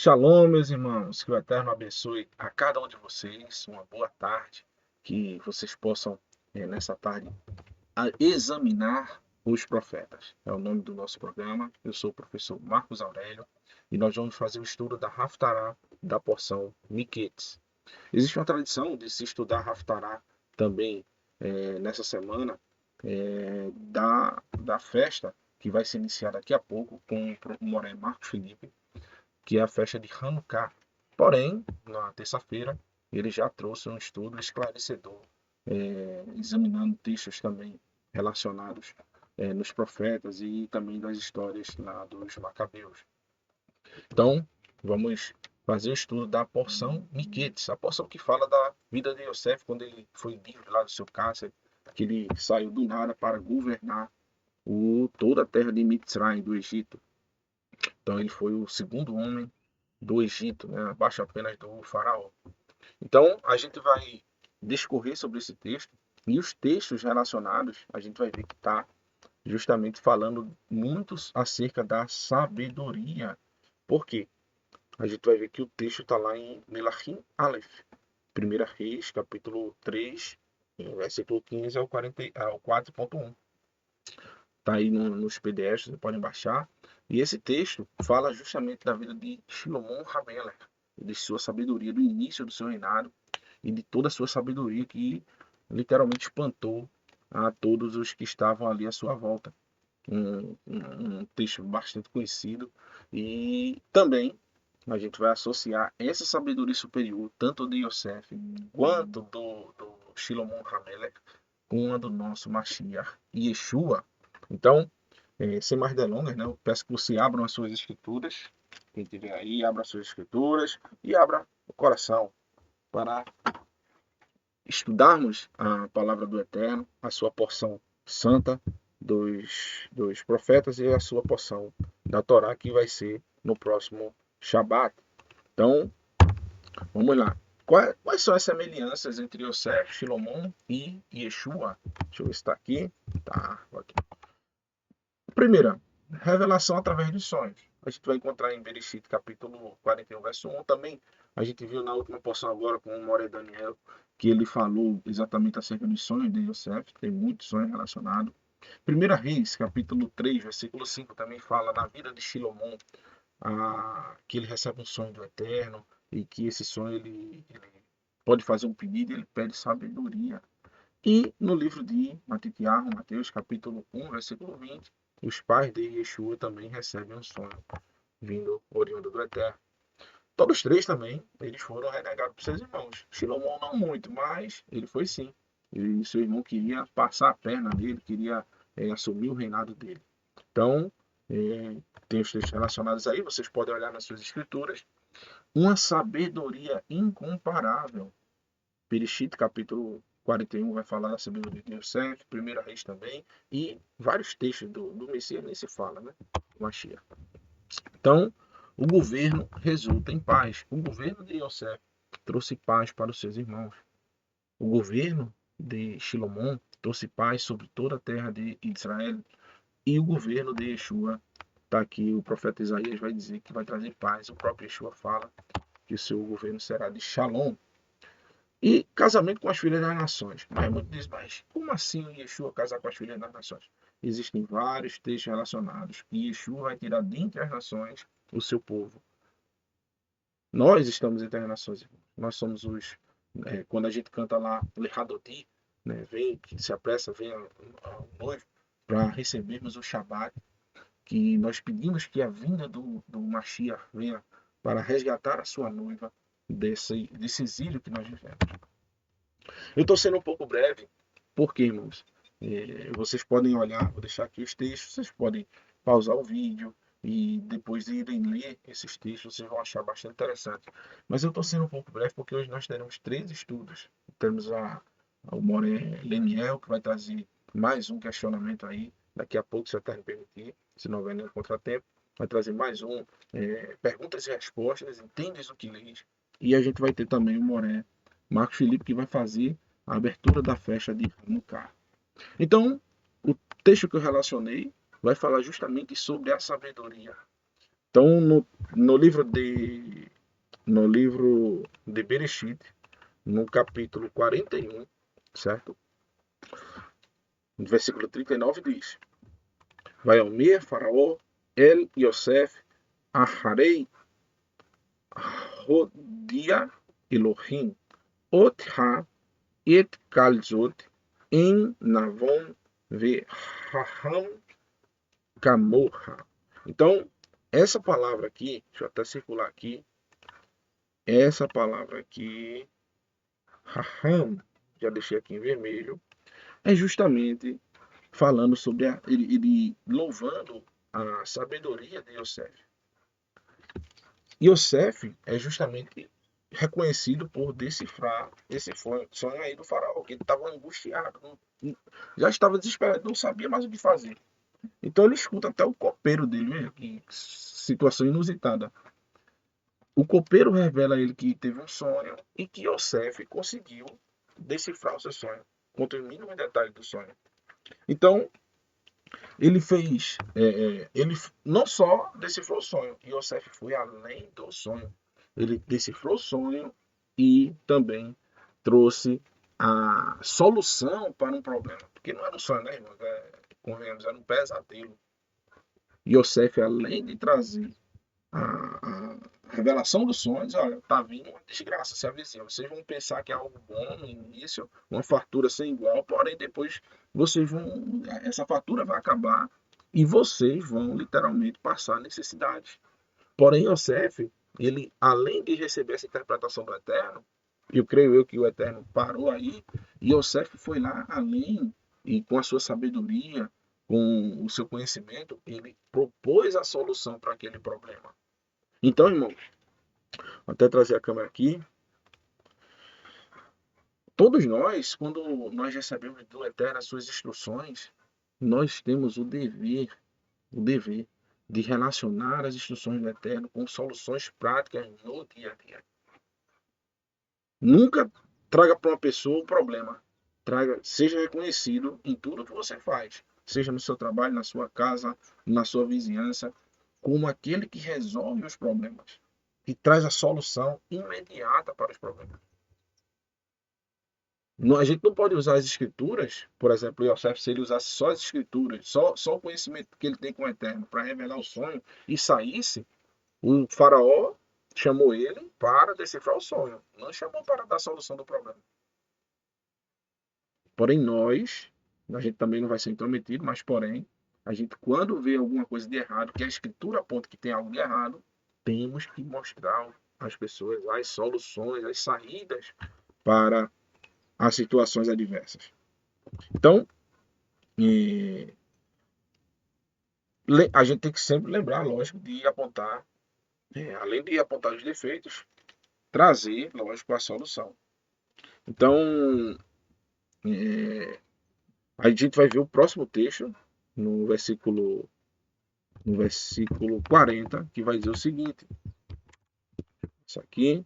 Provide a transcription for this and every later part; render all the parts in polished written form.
Shalom, meus irmãos, que o Eterno abençoe a cada um de vocês, uma boa tarde, que vocês possam, nessa tarde, examinar os profetas. É o nome do nosso programa. Eu sou o professor Marcos Aurélio e nós vamos fazer o estudo da Haftará, da porção Miquetes. Existe uma tradição de se estudar Haftará também nessa semana da festa que vai se iniciar daqui a pouco com o Moré Marcos Felipe, que é a festa de Hanukkah. Porém, na terça-feira, ele já trouxe um estudo esclarecedor, examinando textos também relacionados nos profetas e também das histórias lá dos Macabeus. Então, vamos fazer o estudo da porção Miquetes, a porção que fala da vida de Yosef quando ele foi livre lá do seu cárcere, que ele saiu do nada para governar toda a terra de Mitzrayim, do Egito. Então, ele foi o segundo homem do Egito, né, abaixo apenas do faraó. Então, a gente vai discorrer sobre esse texto e os textos relacionados, a gente vai ver que está justamente falando muito acerca da sabedoria. Por quê? A gente vai ver que o texto está lá em Melachim Aleph, 1 Reis, capítulo 3, versículo 15 ao 4.1. Está aí nos PDFs, vocês podem baixar. E esse texto fala justamente da vida de Shlomo HaMelech, de sua sabedoria, do início do seu reinado e de toda a sua sabedoria que literalmente espantou a todos os que estavam ali à sua volta. Um texto bastante conhecido e também a gente vai associar essa sabedoria superior, tanto de Yosef quanto do Shlomo HaMelech, com a do nosso Mashiach Yeshua. Então, sem mais delongas, né, eu peço que você abra as suas escrituras, quem tiver aí, abra as suas escrituras e abra o coração para estudarmos a palavra do Eterno, a sua porção santa dos profetas e a sua porção da Torá, que vai ser no próximo Shabat. Então, vamos lá. Quais são as semelhanças entre Yosef, Shilomon e Yeshua? Deixa eu ver se está aqui. Tá, aqui. Primeira, revelação através dos sonhos. A gente vai encontrar em Bereshit, capítulo 41, verso 1. Também a gente viu na última porção agora com o More Daniel, que ele falou exatamente acerca dos sonhos de Yosef. Tem muitos sonhos relacionados. Primeira Reis, capítulo 3, versículo 5, também fala da vida de Shilomon, que ele recebe um sonho do Eterno e que esse sonho ele pode fazer um pedido, ele pede sabedoria. E no livro de Matitiahu, Mateus, capítulo 1, versículo 20, os pais de Yeshua também recebem um sonho vindo oriundo do Eterno. Todos três também, eles foram renegados por seus irmãos. Shilomon não muito, mas ele foi sim. E seu irmão queria passar a perna nele, queria assumir o reinado dele. Então, tem os textos relacionados aí, vocês podem olhar nas suas escrituras. Uma sabedoria incomparável. Bereshit, capítulo 41, vai falar da sabedoria de Yosef, Primeira Reis também, e vários textos do Messias nem se fala, né? Mashiach. Então, o governo resulta em paz. O governo de Yosef trouxe paz para os seus irmãos. O governo de Shilomon trouxe paz sobre toda a terra de Israel. E o governo de Yeshua, está aqui, o profeta Isaías vai dizer que vai trazer paz. O próprio Yeshua fala que o seu governo será de Shalom. E casamento com as filhas das nações. Mas muito diz, mas como assim o Yeshua casar com as filhas das nações? Existem vários textos relacionados que Yeshua vai tirar dentre as nações o seu povo. Nós estamos entre as nações, irmãos. Nós somos os. Quando a gente canta lá Lehadoti, né, vem, que se apressa, vem ao noivo, para recebermos o Shabat, que nós pedimos que a vinda do Mashiach venha para resgatar a sua noiva desse exílio que nós vivemos. Eu estou sendo um pouco breve, porque, irmãos, vocês podem olhar, vou deixar aqui os textos, vocês podem pausar o vídeo e depois irem ler esses textos, vocês vão achar bastante interessante. Mas eu estou sendo um pouco breve porque hoje nós teremos três estudos. Temos o Moré Leniel, que vai trazer mais um questionamento aí, daqui a pouco, se a Terra permitir, se não houver nenhum contratempo, vai trazer mais um, perguntas e respostas, entendes o que lês, e a gente vai ter também o Moré Marcos Felipe, que vai fazer a abertura da festa de Hanukkah. Então, o texto que eu relacionei vai falar justamente sobre a sabedoria. Então, no livro de no livro de Bereshit, no capítulo 41, certo? No versículo 39 diz: Vaiomer Faraó el Yosef Aharei Hodia Elohim Otha et Kalzot em Navon ve Raham Kamorra. Então, essa palavra aqui, deixa eu até circular aqui, essa palavra aqui, Raham, já deixei aqui em vermelho, é justamente falando sobre ele louvando a sabedoria de Yosef. Yosef é justamente reconhecido por decifrar esse sonho aí do faraó, que ele estava angustiado, já estava desesperado, não sabia mais o que fazer. Então ele escuta até o copeiro dele, veja que situação inusitada. O copeiro revela a ele que teve um sonho e que Yosef conseguiu decifrar o seu sonho, conta os mínimos detalhes do sonho. Então, ele fez, ele não só decifrou o sonho, Yosef foi além do sonho. Ele decifrou o sonho e também trouxe a solução para um problema. Porque não era um sonho, né, irmão? Convenhamos, era um pesadelo. Yosef, além de trazer a revelação dos sonhos, olha, tá vindo uma desgraça se avizinha. Vocês vão pensar que é algo bom no início, uma fartura sem igual, porém depois vocês vão, essa fartura vai acabar e vocês vão literalmente passar necessidade. Porém, Yosef, ele, além de receber essa interpretação do Eterno, eu creio eu que o Eterno parou aí, e Yosef foi lá além, e com a sua sabedoria, com o seu conhecimento, ele propôs a solução para aquele problema. Então, irmãos, vou até trazer a câmera aqui. Todos nós, quando nós recebemos do Eterno as suas instruções, nós temos o dever de relacionar as instruções do Eterno com soluções práticas no dia a dia. Nunca traga para uma pessoa o problema. Seja reconhecido em tudo que você faz, seja no seu trabalho, na sua casa, na sua vizinhança, como aquele que resolve os problemas, que traz a solução imediata para os problemas. A gente não pode usar as escrituras, por exemplo, Yosef, se ele usasse só as escrituras, só o conhecimento que ele tem com o Eterno para revelar o sonho e saísse, o faraó chamou ele para decifrar o sonho, não chamou para dar a solução do problema. Porém, a gente também não vai ser intrometido, mas porém, a gente quando vê alguma coisa de errado, que a escritura aponta que tem algo de errado, temos que mostrar às pessoas as soluções, as saídas para as situações adversas. Então, a gente tem que sempre lembrar, lógico, de apontar, além de apontar os defeitos, trazer, lógico, a solução. Então, a gente vai ver o próximo texto, no versículo 40, que vai dizer o seguinte. Isso aqui.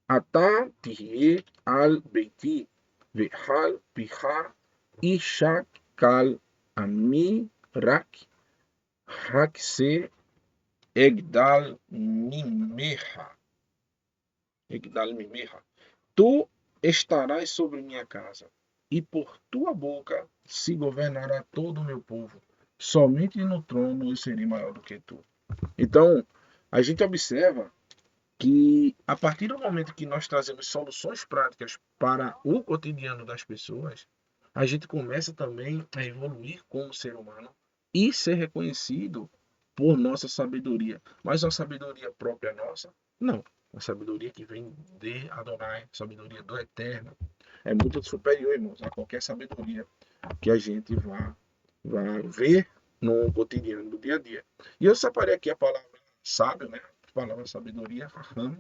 Atá tihye al beiti vehal piha ishak kal ami rak hakse egdal mimeha. Egdal mimeha. Tu estarás sobre minha casa, e por tua boca se governará todo o meu povo. Somente no trono eu serei maior do que tu. Então, a gente observa que a partir do momento que nós trazemos soluções práticas para o cotidiano das pessoas, a gente começa também a evoluir como ser humano e ser reconhecido por nossa sabedoria. Mas uma sabedoria própria nossa? Não. Uma sabedoria que vem de Adonai, sabedoria do Eterno. É muito superior, irmãos, a qualquer sabedoria que a gente vá ver no cotidiano do dia a dia. E eu separei aqui a palavra sábio, né? A palavra sabedoria, Raham,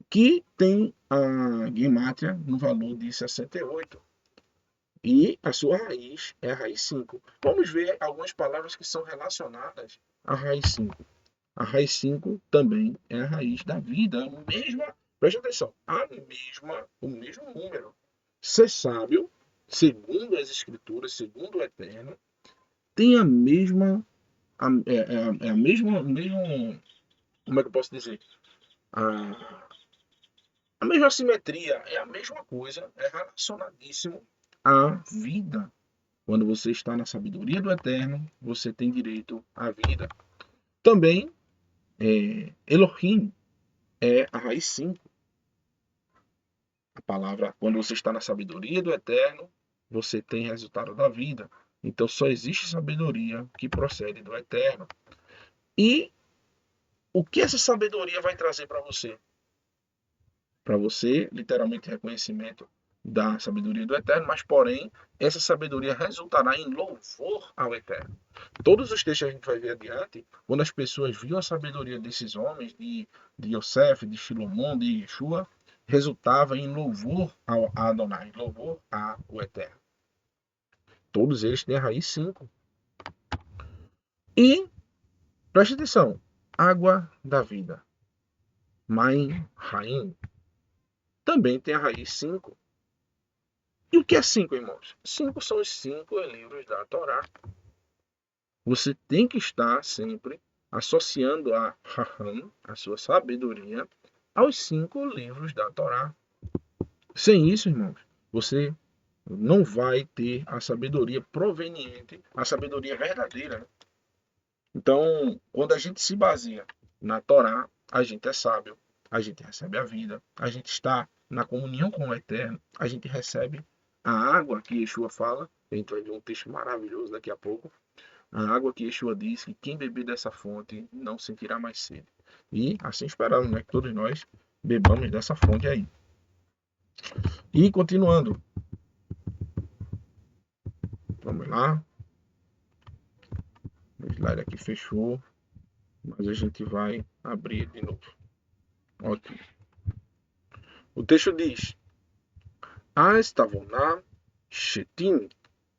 que tem a guimátia no valor de 68. E a sua raiz é a raiz 5. Vamos ver algumas palavras que são relacionadas à raiz 5. A raiz 5 também é a raiz da vida, preste atenção, o mesmo número. Ser sábio, segundo as escrituras, segundo o Eterno, tem a mesma, como é que eu posso dizer? A, a mesma simetria, é a mesma coisa, é relacionadíssimo à vida. Quando você está na sabedoria do Eterno, você tem direito à vida. Também, Elohim é a raiz 5. A palavra, quando você está na sabedoria do Eterno, você tem resultado da vida. Então só existe sabedoria que procede do Eterno. E o que essa sabedoria vai trazer para você? Para você, literalmente, reconhecimento da sabedoria do Eterno, mas, porém, essa sabedoria resultará em louvor ao Eterno. Todos os textos que a gente vai ver adiante, quando as pessoas viam a sabedoria desses homens, de Yosef, de Shilomon, de Yeshua, resultava em louvor a Adonai, louvor ao Eterno. Todos eles têm a raiz 5. E, preste atenção, água da vida, Maim Raim, também tem a raiz 5. E o que é 5, irmãos? 5 são os 5 livros da Torá. Você tem que estar sempre associando a Raham, a sua sabedoria, aos 5 livros da Torá. Sem isso, irmãos, você não vai ter a sabedoria proveniente, a sabedoria verdadeira. Né? Então, quando a gente se baseia na Torá, a gente é sábio, a gente recebe a vida, a gente está na comunhão com o Eterno, a gente recebe a água que Yeshua fala. A gente vai ver um texto maravilhoso daqui a pouco. A água que Yeshua diz que quem beber dessa fonte não sentirá mais sede. E assim esperamos, né, que todos nós bebamos dessa fonte aí. E continuando. Vamos lá. O slide aqui fechou, mas a gente vai abrir de novo. Ok. O texto diz: Stavona shetim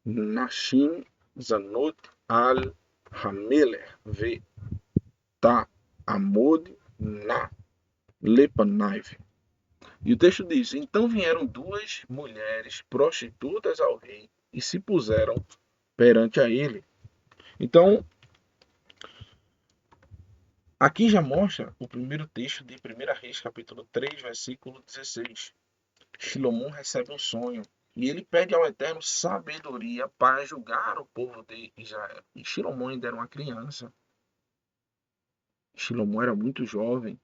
nashim zanot al hamelech ve ta amod na lepanaiv. E o texto diz: Então vieram 2 mulheres prostitutas ao rei e se puseram perante a ele. Então, aqui já mostra o primeiro texto de 1 Reis, capítulo 3, versículo 16. Shilomon recebe um sonho e ele pede ao Eterno sabedoria para julgar o povo de Israel. E Shilomon ainda era uma criança. Shilomon era muito jovem.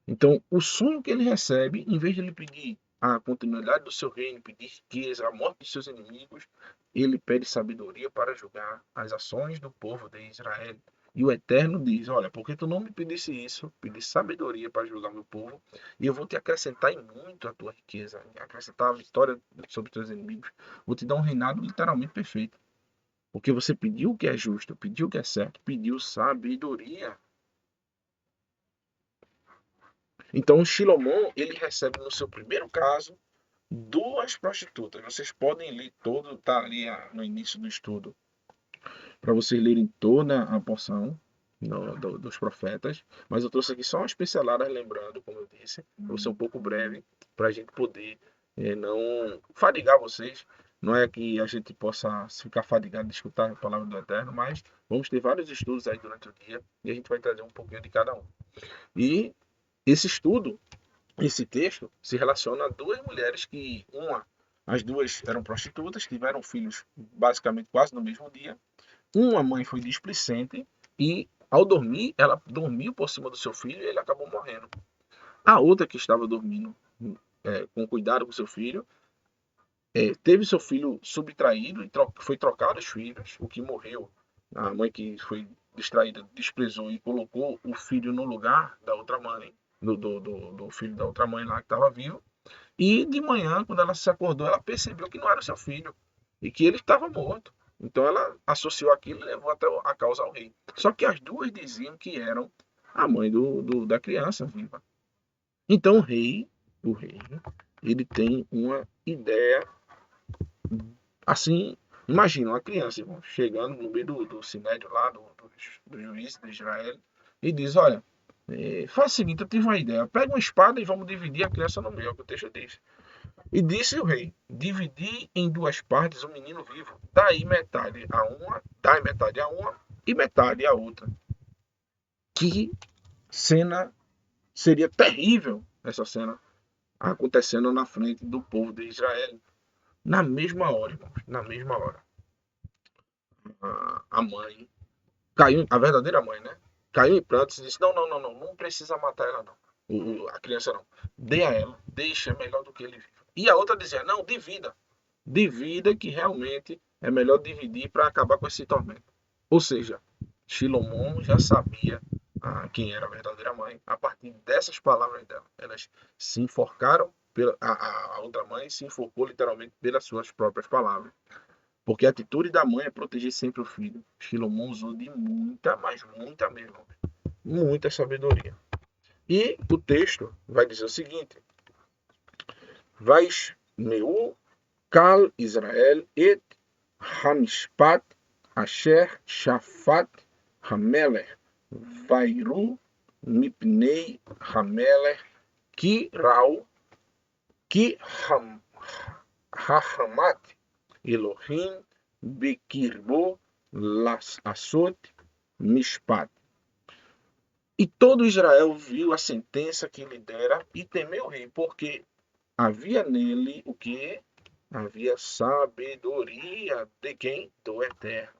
Então, o sonho que ele recebe, em vez de ele pedir a continuidade do seu reino, pedir riqueza, a morte de seus inimigos, ele pede sabedoria para julgar as ações do povo de Israel. E o Eterno diz: Olha, porque tu não me pedisse isso, pedisse sabedoria para julgar meu povo, e eu vou te acrescentar em muito a tua riqueza, acrescentar a vitória sobre os teus inimigos, vou te dar um reinado literalmente perfeito. Porque você pediu o que é justo, pediu o que é certo, pediu sabedoria. Então, o Shilomon, ele recebe no seu primeiro caso 2 prostitutas. Vocês podem ler todo, tá ali no início do estudo, para vocês lerem toda a porção dos profetas. Mas eu trouxe aqui só umas pinceladas, lembrando, como eu disse, vou ser um pouco breve, para a gente poder não fadigar vocês. Não é que a gente possa ficar fadigado de escutar a palavra do Eterno, mas vamos ter vários estudos aí durante o dia e a gente vai trazer um pouquinho de cada um. E esse estudo, esse texto, se relaciona a 2 mulheres que, as 2 eram prostitutas, tiveram filhos basicamente quase no mesmo dia. Uma mãe foi displicente e, ao dormir, ela dormiu por cima do seu filho e ele acabou morrendo. A outra que estava dormindo com cuidado com seu filho, teve seu filho subtraído e foi trocado os filhos, o que morreu. A mãe que foi distraída desprezou e colocou o filho no lugar da outra mãe, do filho da outra mãe lá que estava vivo. E de manhã, quando ela se acordou, ela percebeu que não era seu filho e que ele estava morto. Então ela associou aquilo e levou até a causa ao rei. Só que as 2 diziam que eram a mãe da criança viva. Então o rei, ele tem uma ideia assim. Imagina uma criança, irmão, chegando no meio do sinédrio lá, do juiz de Israel, e diz: Olha, faz o seguinte, eu tive uma ideia, pega uma espada e vamos dividir a criança no meio, é o que o texto diz. E disse o rei: Dividi em 2 partes o menino vivo, dai metade a uma, e metade a outra. Que cena seria terrível, essa cena acontecendo na frente do povo de Israel. Na mesma hora, irmãos, na mesma hora. A mãe caiu, a verdadeira mãe, né? Caiu em prantos e disse: não, não, não, não, não precisa matar ela, não. A criança não. Dê a ela, deixa, é melhor do que ele viva. E a outra dizia: não, divida. Divida, que realmente é melhor dividir para acabar com esse tormento. Ou seja, Shilomon já sabia quem era a verdadeira mãe a partir dessas palavras dela. Elas se enforcaram, a outra mãe se enforcou literalmente pelas suas próprias palavras. Porque a atitude da mãe é proteger sempre o filho. Shilomon usou de muita, mas muita mesmo, muita sabedoria. E o texto vai dizer o seguinte: Vais meu Kal Israel et Hamishpat Asher Shafat Hamelech Vairu Mipnei Hamelech Ki Rau Ki Hahamat Elohim Bekirbo Las Asot Mishpat. E todo Israel viu a sentença que lhe dera e temeu o rei, porque havia nele o que? Havia sabedoria de quem? Do Eterno.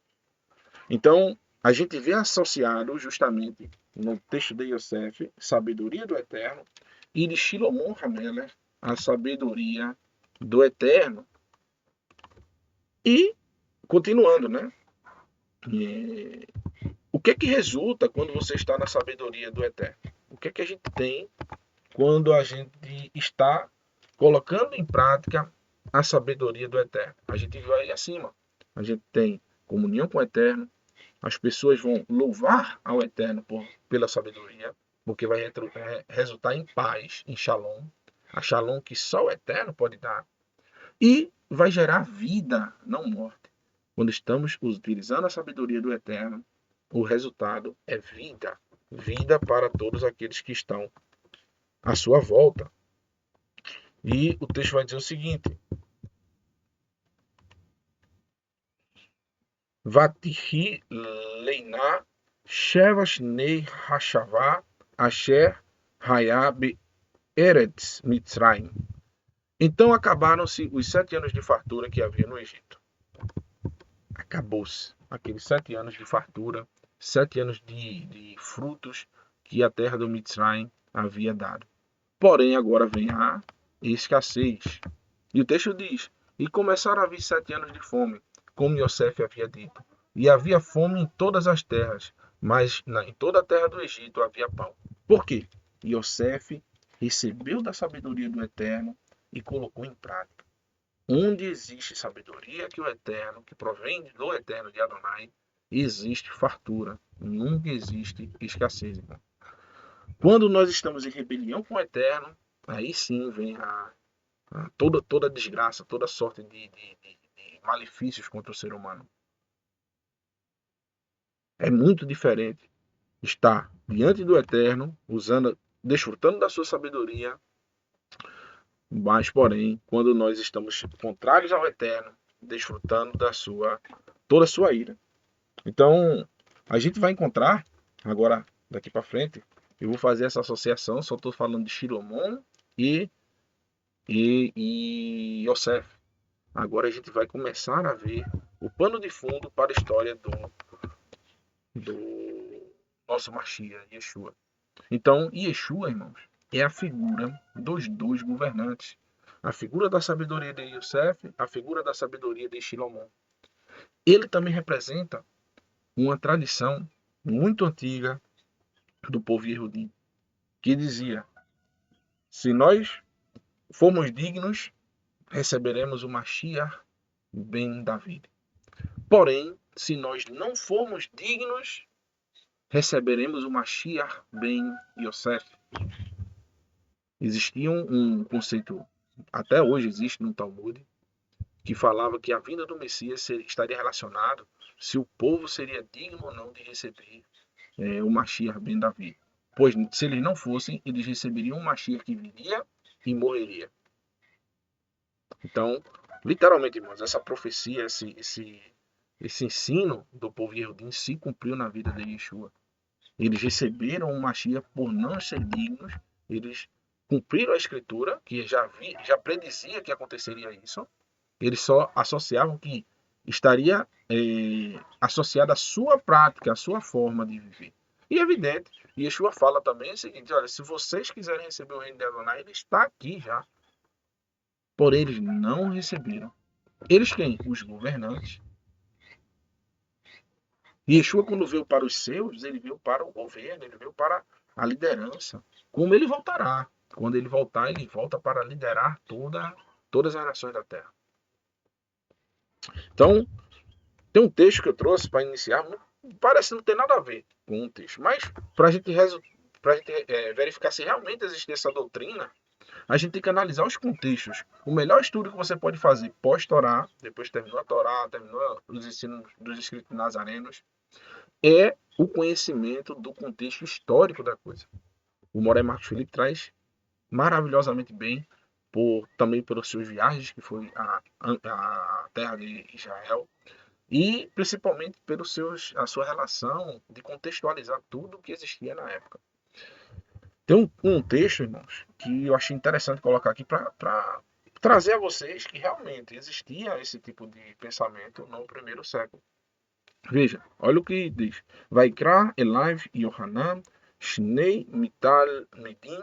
Então, a gente vê associado justamente no texto de Yosef, sabedoria do Eterno, e de Shilomon Hamelech, a sabedoria do Eterno. E, continuando, né? O que é que resulta quando você está na sabedoria do Eterno? O que é que a gente tem quando a gente está colocando em prática a sabedoria do Eterno? A gente vai acima. A gente tem comunhão com o Eterno. As pessoas vão louvar ao Eterno pela sabedoria, porque vai resultar em paz, em shalom. A shalom que só o Eterno pode dar. E vai gerar vida, não morte. Quando estamos utilizando a sabedoria do Eterno, o resultado é vida. Vida para todos aqueles que estão à sua volta. E o texto vai dizer o seguinte: Vatihi leiná sheva shnei hashavá asher hayab eretz mitzrayim. Então acabaram-se os 7 anos de fartura que havia no Egito. Acabou-se aqueles 7 anos de fartura, 7 anos de frutos que a terra do Mitzrayim havia dado. Porém, agora vem a escassez. E o texto diz: E começaram a vir 7 anos de fome, como Yosef havia dito. E havia fome em todas as terras, mas em toda a terra do Egito havia pão. Por quê? Yosef recebeu da sabedoria do Eterno e colocou em prática. Onde existe sabedoria que o Eterno, que provém do Eterno de Adonai, existe fartura. Nunca existe escassez, irmão. Quando nós estamos em rebelião com o Eterno, aí sim vem toda desgraça, toda sorte de malefícios contra o ser humano. É muito diferente estar diante do Eterno, desfrutando da sua sabedoria, mas, porém, quando nós estamos contrários ao Eterno, desfrutando toda a sua ira. Então, a gente vai encontrar, agora, daqui para frente, eu vou fazer essa associação, só estou falando de Shilomon e Yosef. Agora a gente vai começar a ver o pano de fundo para a história do nosso Mashiach, Yeshua. Então, Yeshua, irmãos, é a figura dos dois governantes. A figura da sabedoria de Yosef, a figura da sabedoria de Shilomon. Ele também representa uma tradição muito antiga do povo Yehudi, que dizia: se nós formos dignos, receberemos o Mashiach ben David. Porém, se nós não formos dignos, receberemos o Mashiach ben Yosef. Existia um conceito, até hoje existe no Talmud, que falava que a vinda do Messias estaria relacionado se o povo seria digno ou não de receber o Mashiach ben David. Pois se eles não fossem, eles receberiam um Mashiach que viria e morreria. Então, literalmente, irmãos, essa profecia, esse ensino do povo Yehudim se cumpriu na vida de Yeshua. Eles receberam o Mashiach por não ser dignos, eles cumpriram a escritura, que já predizia que aconteceria isso, eles só associavam que estaria associada à sua prática, à sua forma de viver. E é evidente, Yeshua fala também o seguinte, olha, se vocês quiserem receber o reino de Adonai, ele está aqui já. Porém, eles não receberam. Eles quem? Os governantes. E Yeshua, quando veio para os seus, ele veio para o governo, ele veio para a liderança. Como ele voltará? Quando ele voltar, ele volta para liderar todas as nações da terra. Então, tem um texto que eu trouxe para iniciar, parece não ter nada a ver com um texto, mas para a gente verificar se realmente existe essa doutrina, a gente tem que analisar os contextos. O melhor estudo que você pode fazer pós-Torá, depois terminou a Torá, terminou os ensinos dos escritos nazarenos, é o conhecimento do contexto histórico da coisa. O Moré Marcos Felipe traz maravilhosamente bem, também pelas suas viagens, que foi a terra de Israel, e principalmente a sua relação de contextualizar tudo o que existia na época. Tem um texto, irmãos, que eu achei interessante colocar aqui para trazer a vocês que realmente existia esse tipo de pensamento no primeiro século. Veja, olha o que diz. Vaikra Eliv Yohanan Shnei Mital Medim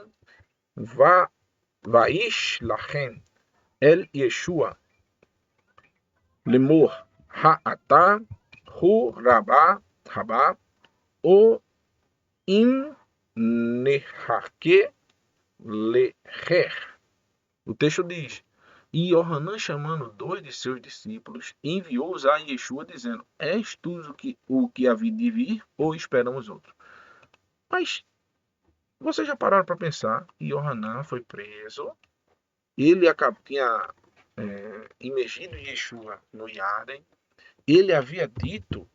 Vaish Lachen El Yeshua Lemor Ha'ata Hu Rabá O In Nehake Leher. O texto diz: E Yohanan, chamando 2 de seus discípulos, enviou-os a Yeshua, dizendo: És tu o que havia de vir, ou esperamos outro? Mas vocês já pararam para pensar que Yohanan foi preso, ele tinha imergido Yeshua no Yarden, ele havia dito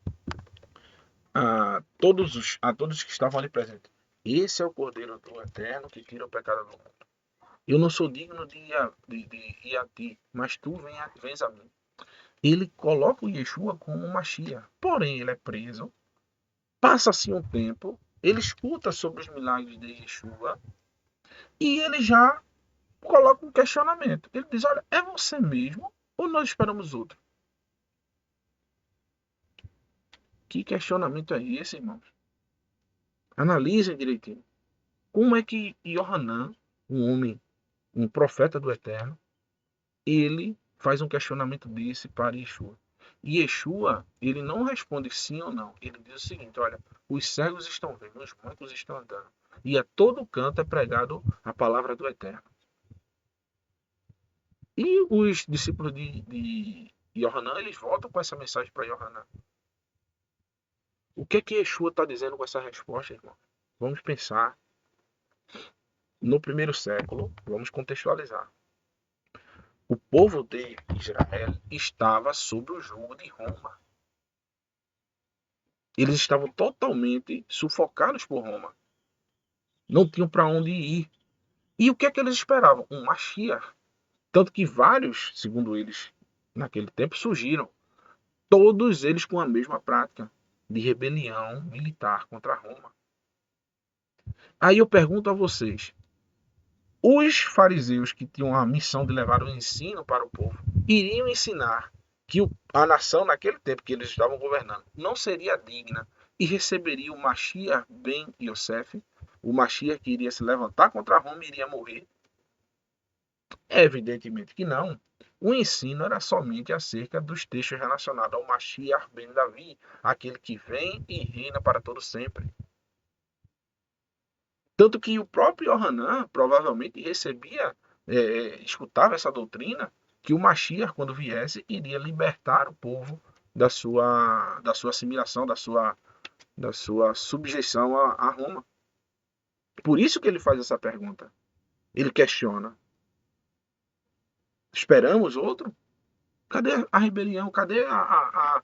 a todos que estavam ali presentes: Esse é o Cordeiro do Eterno que tira o pecado do mundo. Eu não sou digno de ir a ti, mas tu vens a mim. Ele coloca o Yeshua como Mashiach. Porém, ele é preso. Passa-se um tempo. Ele escuta sobre os milagres de Yeshua. E ele já coloca um questionamento. Ele diz, olha, é você mesmo ou nós esperamos outro? Que questionamento é esse, irmãos? Analisem direitinho. Como é que Yohanan, um homem, um profeta do Eterno, ele faz um questionamento desse para Yeshua? E Yeshua, ele não responde sim ou não. Ele diz o seguinte, olha, os cegos estão vendo, os mancos estão andando. E a todo canto é pregado a palavra do Eterno. E os discípulos de Yohanan, eles voltam com essa mensagem para Yohanan. O que é que Yeshua está dizendo com essa resposta, irmão? Vamos pensar. No primeiro século, vamos contextualizar. O povo de Israel estava sob o jugo de Roma. Eles estavam totalmente sufocados por Roma. Não tinham para onde ir. E o que é que eles esperavam? Um Mashiach. Tanto que vários, segundo eles, naquele tempo, surgiram. Todos eles com a mesma prática de rebelião militar contra Roma. Aí eu pergunto a vocês, os fariseus que tinham a missão de levar o ensino para o povo, iriam ensinar que a nação naquele tempo que eles estavam governando não seria digna e receberia o Mashiach ben Yosef, o Mashiach que iria se levantar contra Roma e iria morrer? Evidentemente que não. O ensino era somente acerca dos textos relacionados ao Mashiach ben Davi, aquele que vem e reina para todo sempre. Tanto que o próprio Yohanan provavelmente escutava essa doutrina, que o Mashiach, quando viesse, iria libertar o povo da sua assimilação, da sua subjeição a Roma. Por isso que ele faz essa pergunta. Ele questiona. Esperamos outro? Cadê a rebelião? Cadê a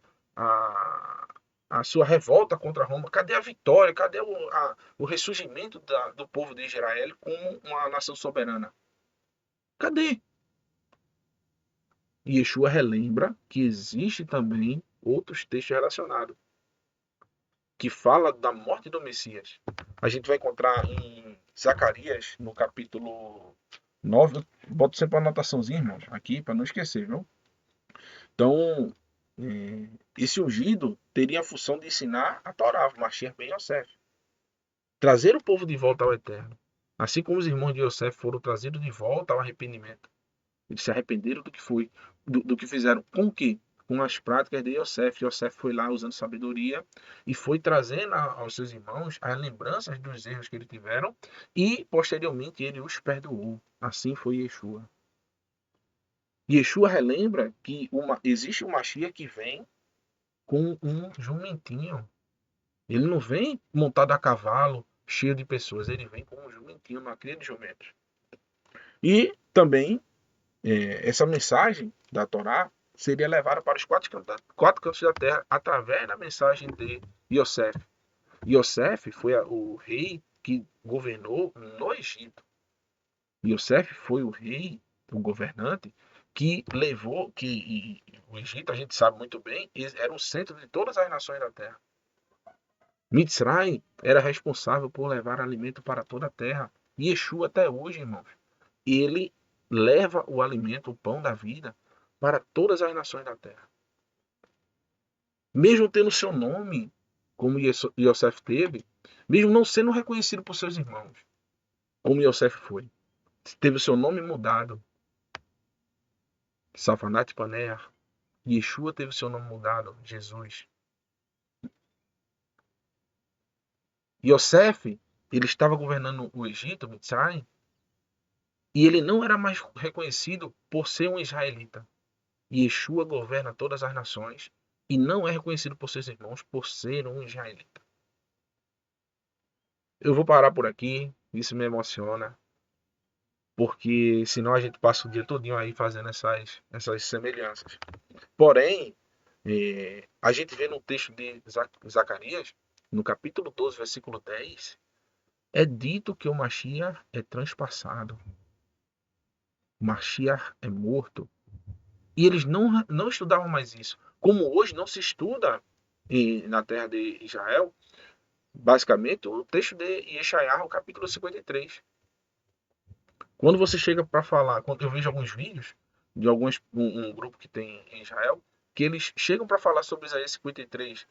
sua revolta contra Roma? Cadê a vitória? Cadê o ressurgimento do povo de Israel como uma nação soberana? Cadê? E Yeshua relembra que existe também outros textos relacionados, que fala da morte do Messias. A gente vai encontrar em Zacarias, no capítulo 9. Boto sempre uma anotaçãozinha, irmãos, aqui, para não esquecer, viu? Então, esse ungido teria a função de ensinar a Torá, Mashiach ben Yosef. Trazer o povo de volta ao Eterno. Assim como os irmãos de Yosef foram trazidos de volta ao arrependimento. Eles se arrependeram do que fizeram. Com o quê? Com as práticas de Yosef. Yosef foi lá usando sabedoria e foi trazendo aos seus irmãos as lembranças dos erros que eles tiveram e, posteriormente, ele os perdoou. Assim foi Yeshua. Yeshua relembra que existe uma Mashiach que vem com um jumentinho. Ele não vem montado a cavalo, cheio de pessoas. Ele vem com um jumentinho, uma cria de jumentos. E também, essa mensagem da Torá seria levada para os quatro cantos da terra através da mensagem de Yosef. Yosef foi o rei que governou no Egito. Yosef foi o rei, o governante, que levou, o Egito, a gente sabe muito bem, era o centro de todas as nações da terra. Mitzrayim era responsável por levar alimento para toda a terra. E Yeshua até hoje, irmãos, ele leva o alimento, o pão da vida, para todas as nações da terra. Mesmo tendo seu nome, como Yosef teve, mesmo não sendo reconhecido por seus irmãos, como Yosef foi, teve o seu nome mudado. Safanat Paner, Yeshua teve o seu nome mudado, Jesus. Yosef, ele estava governando o Egito, Mitzrayim, e ele não era mais reconhecido por ser um israelita. Yeshua governa todas as nações e não é reconhecido por seus irmãos por ser um israelita. Eu vou parar por aqui, isso me emociona, porque senão a gente passa o dia todinho aí fazendo essas semelhanças. Porém, a gente vê no texto de Zacarias, no capítulo 12, versículo 10, é dito que o Mashiach é transpassado. O Mashiach é morto. E eles não estudavam mais isso. Como hoje não se estuda na terra de Israel, basicamente o texto de Yeshayahu, capítulo 53. Quando você chega para falar, quando eu vejo alguns vídeos de um grupo que tem em Israel, que eles chegam para falar sobre Isaías 53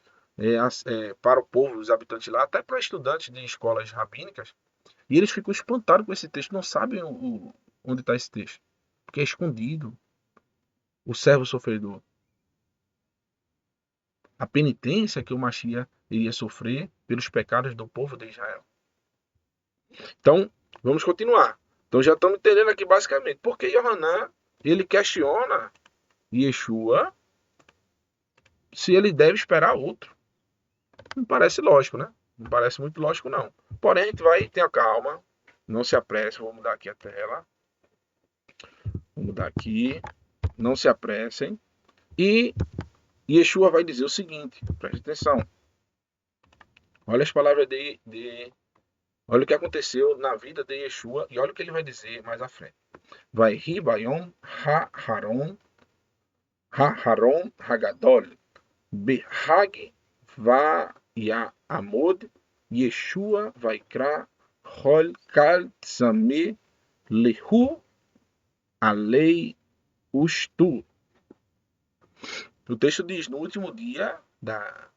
para o povo, os habitantes lá, até para estudantes de escolas rabínicas, e eles ficam espantados com esse texto, não sabem onde está esse texto, porque é escondido. O servo sofredor. A penitência que o Mashiach iria sofrer pelos pecados do povo de Israel. Então, vamos continuar. Então já estamos entendendo aqui basicamente porque Yohanan, ele questiona Yeshua se ele deve esperar outro. Não parece lógico, né? Não parece muito lógico, não. Porém, a gente vai, tenha calma, não se apresse, vou mudar aqui a tela. Vou mudar aqui, não se apressem. E Yeshua vai dizer o seguinte, preste atenção. Olha as palavras olha o que aconteceu na vida de Yeshua e olha o que ele vai dizer mais à frente. Vai Ribayom Ha-Haron Hagadol Behag Amod Yeshua Vaikra Hol Kal Tzame Lehu Alei Ustu. O texto diz, no último dia,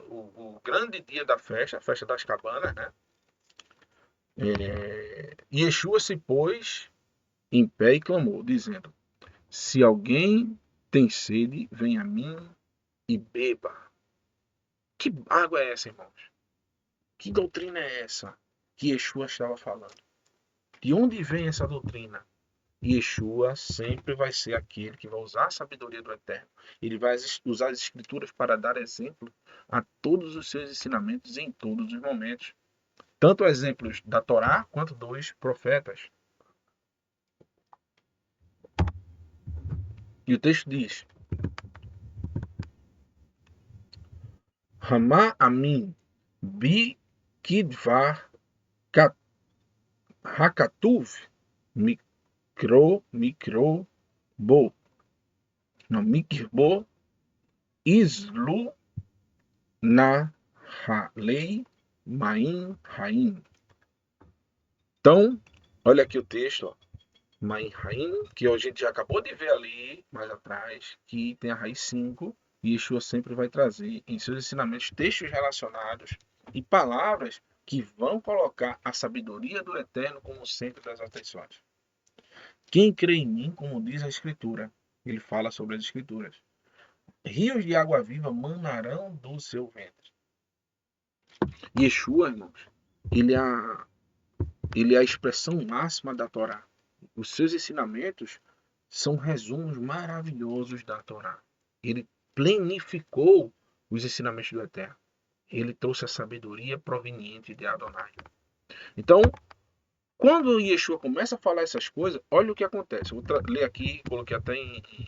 o grande dia da festa, a festa das cabanas, né? Yeshua se pôs em pé e clamou, dizendo: se alguém tem sede, venha a mim e beba. Que água é essa, irmãos? Que doutrina é essa que Yeshua estava falando? De onde vem essa doutrina? Yeshua sempre vai ser aquele que vai usar a sabedoria do Eterno. Ele vai usar as escrituras para dar exemplo a todos os seus ensinamentos em todos os momentos. Tanto exemplos da Torá quanto dos profetas. E o texto diz: Ramá Amin Bi Kidvar Hakatuv Mikro Bo. Não, Mikro Islu Nahalei Maim Raim. Então, olha aqui o texto, ó. Maim Raim, que a gente já acabou de ver ali, mais atrás, que tem a raiz 5, e Yeshua sempre vai trazer em seus ensinamentos textos relacionados e palavras que vão colocar a sabedoria do Eterno como centro das atenções. Quem crê em mim, como diz a Escritura, ele fala sobre as Escrituras, rios de água viva manarão do seu ventre. Yeshua, irmãos, ele é a expressão máxima da Torá. Os seus ensinamentos são resumos maravilhosos da Torá. Ele plenificou os ensinamentos do Eterno. Ele trouxe a sabedoria proveniente de Adonai. Então, quando Yeshua começa a falar essas coisas, olha o que acontece. Vou ler aqui, coloquei até em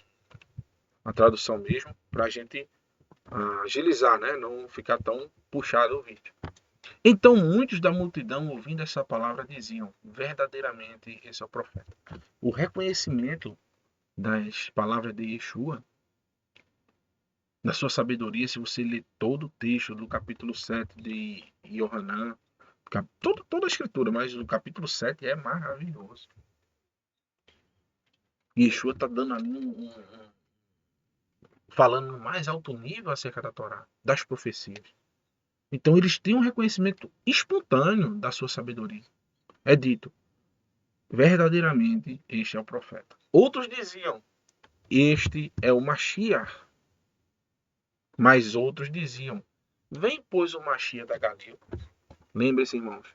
a tradução mesmo, para a gente agilizar, né? Não ficar tão puxado o vídeo. Então muitos da multidão, ouvindo essa palavra, diziam: verdadeiramente esse é o profeta. O reconhecimento das palavras de Yeshua, da sua sabedoria, se você ler todo o texto do capítulo 7 de Yohanan, toda a escritura, mas o capítulo 7 é maravilhoso. Yeshua está dando ali falando no mais alto nível acerca da Torá, das profecias. Então eles têm um reconhecimento espontâneo da sua sabedoria. É dito: verdadeiramente este é o profeta. Outros diziam: este é o Mashiach. Mas outros diziam: vem, pois, o Mashiach da Galil. Lembre-se, irmãos,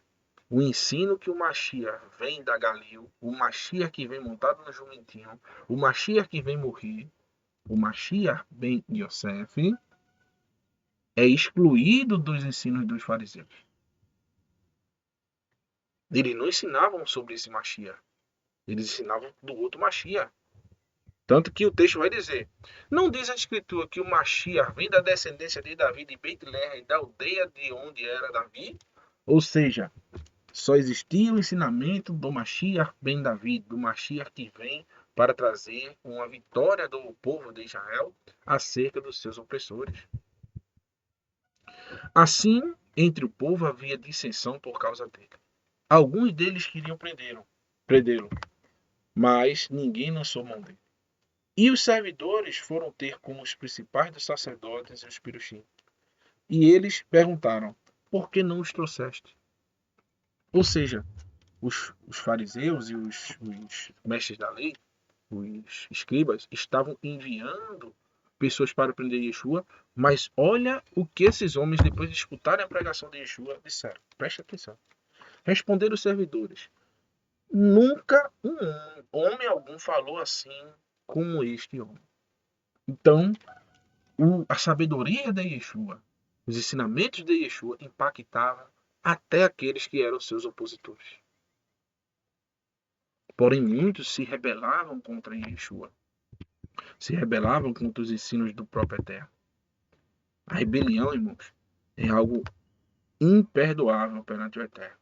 o ensino que o Mashiach vem da Galil, o Mashiach que vem montado no jumentinho, o Mashiach que vem morrer, o Mashiach ben Yosef, é excluído dos ensinos dos fariseus. Eles não ensinavam sobre esse Mashiach. Eles ensinavam do outro Mashiach. Tanto que o texto vai dizer: não diz a Escritura que o Mashiach vem da descendência de Davi, de Beit-Lehem, da aldeia de onde era Davi? Ou seja, só existia o ensinamento do Mashiach ben Davi, do Mashiach que vem para trazer uma vitória do povo de Israel acerca dos seus opressores. Assim, entre o povo havia dissensão por causa dele. Alguns deles queriam prendê-lo, mas ninguém lançou mão dele. E os servidores foram ter com os principais dos sacerdotes e os piruxim. E eles perguntaram: por que não os trouxeste? Ou seja, os fariseus e os mestres da lei, os escribas, estavam enviando pessoas para prender Yeshua, mas olha o que esses homens, depois de escutarem a pregação de Yeshua, disseram. Preste atenção. Responderam os servidores: nunca um homem algum falou assim como este homem. Então, a sabedoria de Yeshua, os ensinamentos de Yeshua impactavam até aqueles que eram seus opositores. Porém, muitos se rebelavam contra Yeshua, se rebelavam contra os ensinos do próprio Eterno. A rebelião, irmãos, é algo imperdoável perante o Eterno.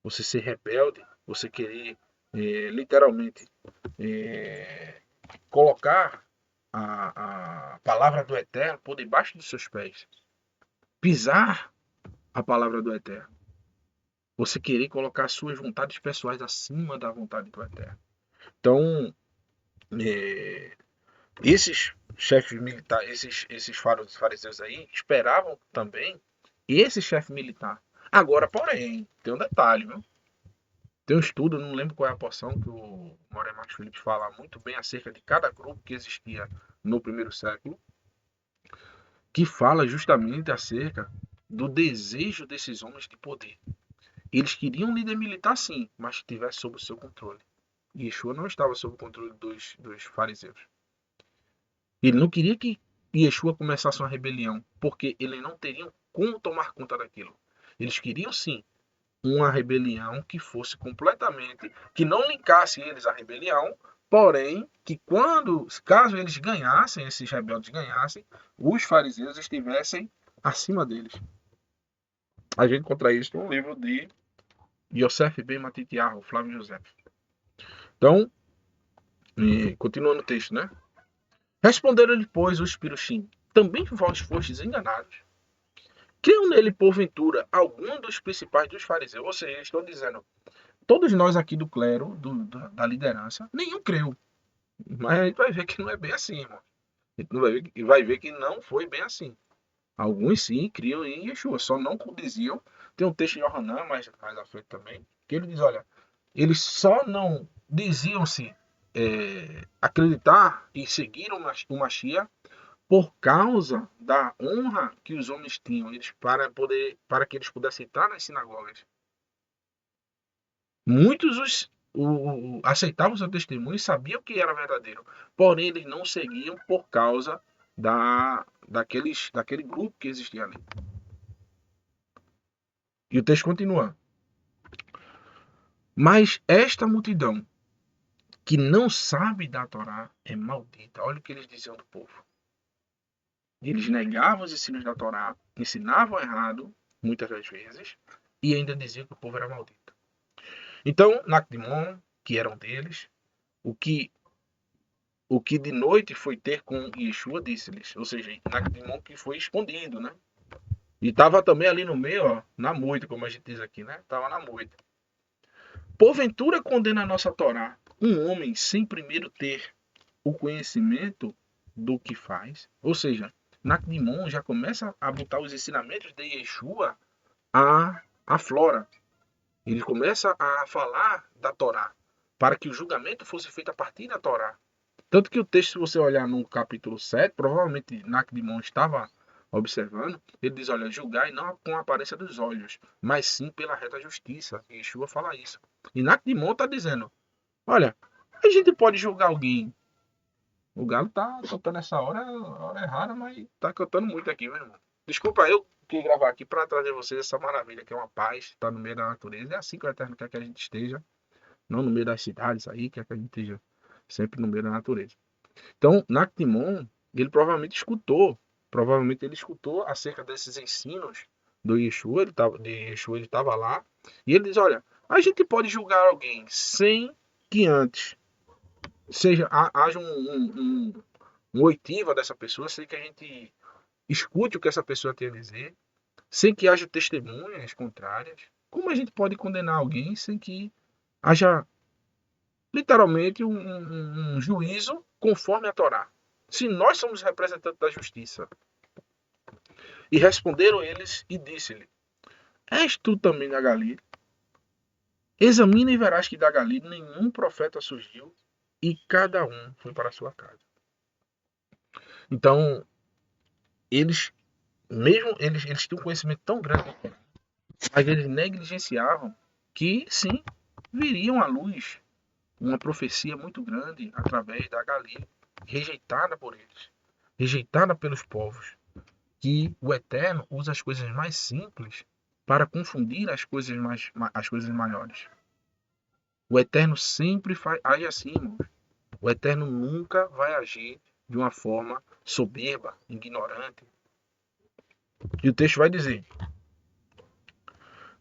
Você ser rebelde, você querer literalmente colocar a palavra do Eterno por debaixo dos seus pés, pisar a palavra do Eterno. Você querer colocar suas vontades pessoais acima da vontade do Eterno. Então, esses chefes militares, esses fariseus aí, esperavam também esse chefe militar. Agora, porém, tem um detalhe, viu? Tem um estudo, não lembro qual é a porção, que o Moreira Marcos Felipe fala muito bem acerca de cada grupo que existia no primeiro século, que fala justamente acerca do desejo desses homens de poder. Eles queriam um líder militar, sim, mas que estivesse sob o seu controle. E Yeshua não estava sob o controle dos fariseus. Ele não queria que Yeshua começasse uma rebelião, porque eles não teriam como tomar conta daquilo. Eles queriam, sim, uma rebelião que fosse completamente, que não linkasse eles à rebelião, porém, que caso eles ganhassem, esses rebeldes ganhassem, os fariseus estivessem acima deles. A gente encontra isso no livro de Yosef ben Matitiyahu, Flávio José. Então, continuando o texto, né? Responderam-lhe, pois, os piruxim: também vós fostes enganados. Creu nele, porventura, algum dos principais dos fariseus? Ou seja, estou dizendo, todos nós aqui do clero, da liderança, nenhum creu. Mas a gente vai ver que não é bem assim, irmão. A gente não vai ver que não foi bem assim. Alguns sim criam em Yeshua, só não diziam. Tem um texto em Yohanan, mais à frente também, que ele diz: olha, eles só não diziam-se acreditar e seguir o Mashiach por causa da honra que os homens tinham eles para que eles pudessem entrar nas sinagogas. Muitos aceitavam o seu testemunho e sabiam que era verdadeiro, porém eles não seguiam por causa daquele grupo que existia ali. E o texto continua. Mas esta multidão que não sabe da Torá é maldita. Olha o que eles diziam do povo. Eles negavam os ensinos da Torá, ensinavam errado, muitas das vezes, e ainda diziam que o povo era maldito. Então, Nacdimon, que era um deles, o que de noite foi ter com Yeshua, disse-lhes. Ou seja, Nacdimon que foi escondido, né? E estava também ali no meio, ó, na moita, como a gente diz aqui, né? Estava na moita. Porventura condena a nossa Torá um homem sem primeiro ter o conhecimento do que faz? Ou seja, Nacdimon já começa a botar os ensinamentos de Yeshua à flora. Ele começa a falar da Torá, para que o julgamento fosse feito a partir da Torá. Tanto que o texto, se você olhar no capítulo 7, provavelmente Nacdimon estava observando, ele diz, olha, julgai não com a aparência dos olhos, mas sim pela reta justiça. E Yeshua fala isso. E Nacdimon está dizendo, olha, a gente pode julgar alguém. O Galo tá cantando essa hora errada, mas tá cantando muito aqui, meu irmão. Desculpa eu que gravar aqui para trazer vocês essa maravilha que é uma paz, tá no meio da natureza. É assim que o Eterno quer que a gente esteja, não no meio das cidades aí, quer que a gente esteja sempre no meio da natureza. Então, Nactimon, ele provavelmente ele escutou acerca desses ensinos do Yeshua, ele estava lá, e ele diz, olha, a gente pode julgar alguém sem que antes haja um oitiva dessa pessoa, sem que a gente escute o que essa pessoa tem a dizer, sem que haja testemunhas contrárias. Como a gente pode condenar alguém sem que haja literalmente um juízo conforme a Torá? Se nós somos representantes da justiça. E responderam eles e disse-lhe: És tu também da Galilei? Examina e verás que da Galilei nenhum profeta surgiu e cada um foi para a sua casa. Então, eles, mesmo eles tinham um conhecimento tão grande, mas eles negligenciavam que, sim, viriam à luz uma profecia muito grande através da Galilei, rejeitada por eles, rejeitada pelos povos, que o Eterno usa as coisas mais simples para confundir as coisas maiores. O Eterno sempre age assim, irmãos. O Eterno nunca vai agir de uma forma soberba, ignorante. E o texto vai dizer: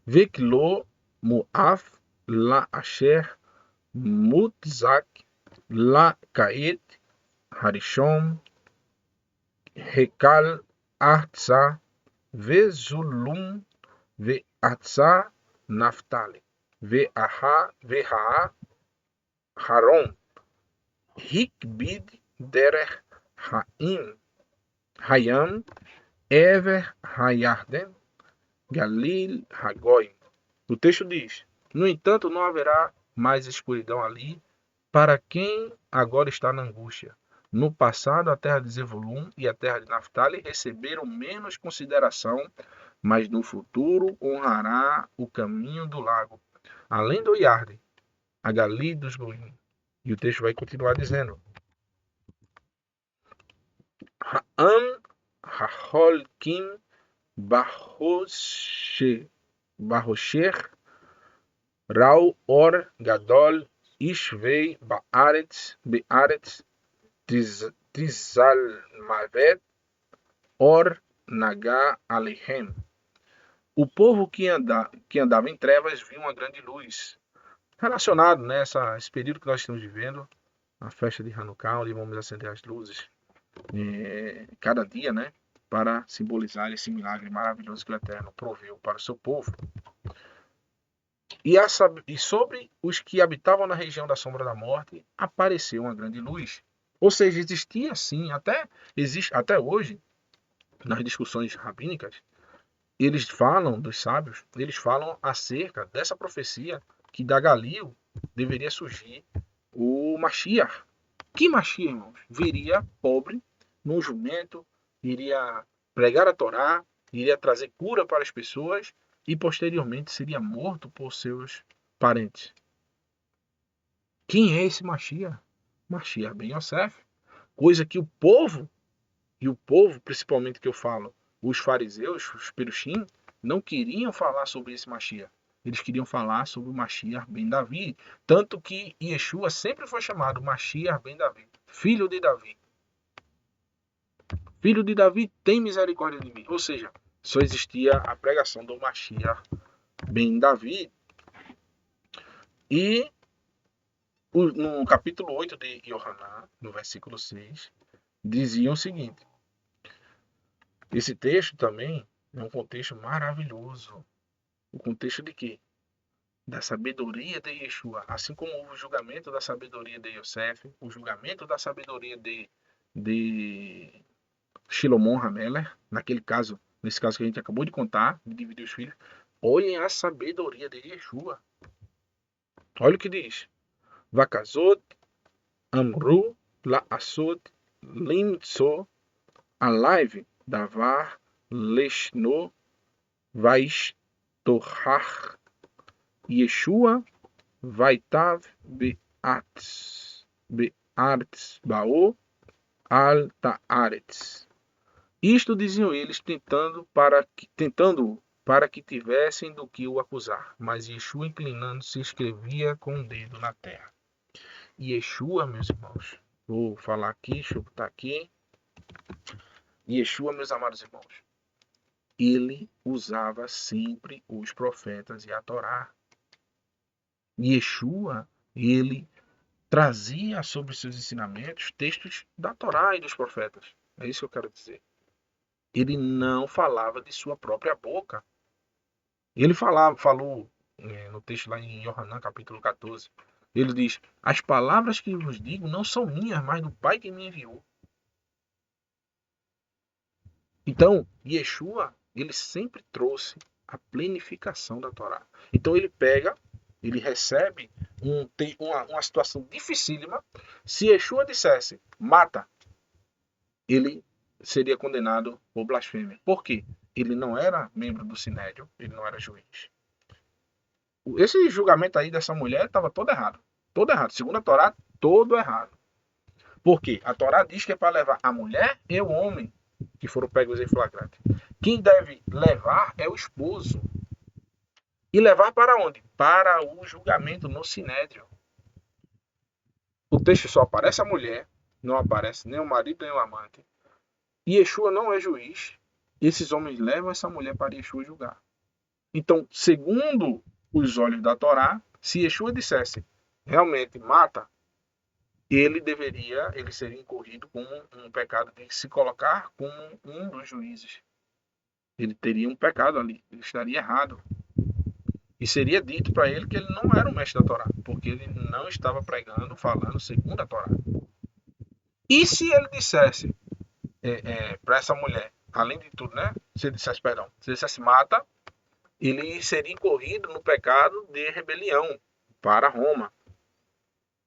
Veklo Moaf la asher mutzak la kaet harishon hekal artsa vezulum ve'atsa naftali ve'aha haron hikbid derech ha'im hayam ever hayarden Galil Hagoim. O texto diz: No entanto, não haverá mais escuridão ali para quem agora está na angústia. No passado, a terra de Zevulun e a terra de Naftali receberam menos consideração, mas no futuro honrará o caminho do lago, além do Iarden, a Galil dos Goim. E o texto vai continuar dizendo: Ha'am Haholkim Barrosher Rau Or Gadol Ishvei Bearetz Trizalmavet Or Naga Alehem. O povo que andava em trevas viu uma grande luz. Relacionado, né, esse período que nós estamos vivendo, a festa de Hanukkah, onde vamos acender as luzes cada dia, né? para simbolizar esse milagre maravilhoso que o Eterno proveu para o seu povo. E sobre os que habitavam na região da sombra da morte, apareceu uma grande luz. Ou seja, existia sim, existe até hoje, nas discussões rabínicas, eles falam, dos sábios, eles falam acerca dessa profecia que da Galil deveria surgir o Mashiach. Que Mashiach, irmãos? Viria pobre, num jumento, iria pregar a Torá, iria trazer cura para as pessoas e posteriormente seria morto por seus parentes. Quem é esse Mashiach? Mashiach ben Yosef. Coisa que o povo, e o povo principalmente que eu falo, os fariseus, os perushim, não queriam falar sobre esse Mashiach. Eles queriam falar sobre o Mashiach ben Davi. Tanto que Yeshua sempre foi chamado Mashiach ben Davi, filho de Davi. Filho de Davi, tem misericórdia de mim. Ou seja, só existia a pregação do Mashiach ben Davi. E no capítulo 8 de Yohanan, no versículo 6, dizia o seguinte. Esse texto também é um contexto maravilhoso. O contexto de quê? Da sabedoria de Yeshua. Assim como houve o julgamento da sabedoria de Yosef, o julgamento da sabedoria de Shilomon Hameler, nesse caso que a gente acabou de contar, de dividir os filhos, olhem a sabedoria de Yeshua. Olha o que diz. Vakazot, Amru, La'asot, Limtso, Alaiv, Davar, Leshno, Vaishtohar, Yeshua, Vaitav, Be'atz, Baô, Al-Ta'aretz. Isto diziam eles, tentando para que tivessem do que o acusar. Mas Yeshua, inclinando-se, escrevia com o dedo na terra. Yeshua, meus irmãos, vou falar aqui, deixa eu botar aqui. Yeshua, meus amados irmãos, ele usava sempre os profetas e a Torá. Yeshua, ele trazia sobre seus ensinamentos textos da Torá e dos profetas. É isso que eu quero dizer. Ele não falava de sua própria boca. Ele falou no texto lá em Yohanan, capítulo 14. Ele diz: as palavras que vos digo não são minhas, mas do Pai que me enviou. Então, Yeshua, ele sempre trouxe a plenificação da Torá. Então ele recebe uma situação dificílima. Se Yeshua dissesse, mata, ele seria condenado por blasfêmia. Por quê? Ele não era membro do Sinédrio, ele não era juiz. Esse julgamento aí dessa mulher estava todo errado. Todo errado. Segundo a Torá, todo errado. Por quê? A Torá diz que é para levar a mulher e o homem que foram pegos em flagrante. Quem deve levar é o esposo. E levar para onde? Para o julgamento no Sinédrio. O texto só aparece a mulher, não aparece nem o marido nem o amante. E Yeshua não é juiz. Esses homens levam essa mulher para Yeshua julgar. Então, segundo os olhos da Torá, se Yeshua dissesse realmente mata, ele seria incorrido com um pecado de se colocar como um dos juízes. Ele teria um pecado ali, ele estaria errado. E seria dito para ele que ele não era o mestre da Torá, porque ele não estava pregando, falando segundo a Torá. E se ele dissesse para essa mulher, além de tudo, né? Se ele dissesse mata, ele seria incorrido no pecado de rebelião para Roma.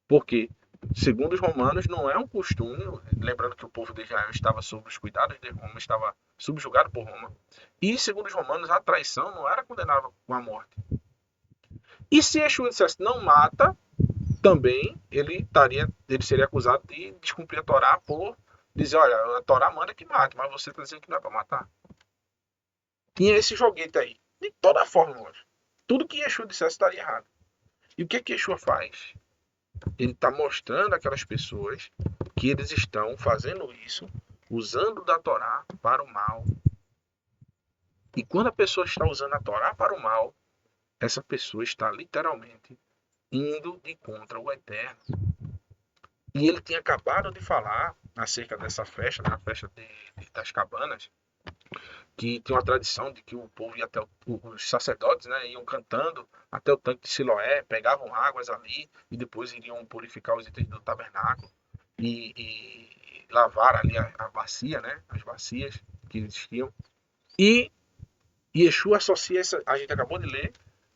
Porque, segundo os romanos, não é um costume, lembrando que o povo de Israel estava sob os cuidados de Roma, estava subjugado por Roma. E, segundo os romanos, a traição não era condenável com a morte. E se Yeshua dissesse não mata, também ele seria acusado de descumprir a Torá por dizer, olha, a Torá manda que mate, mas você está dizendo que não é para matar. Tinha esse joguete aí. De toda forma, hoje. Tudo que Yeshua dissesse estaria errado. E o que Yeshua faz? Ele está mostrando àquelas pessoas que eles estão fazendo isso, usando da Torá para o mal. E quando a pessoa está usando a Torá para o mal, essa pessoa está literalmente indo de contra o Eterno. E ele tinha acabado de falar acerca dessa festa, né, a festa das cabanas, que tinha uma tradição de que o povo ia até os sacerdotes, né, iam cantando até o tanque de Siloé, pegavam águas ali e depois iriam purificar os itens do tabernáculo e lavar ali a bacia, né, as bacias que existiam. E Yeshua associa essa, a gente acabou de ler,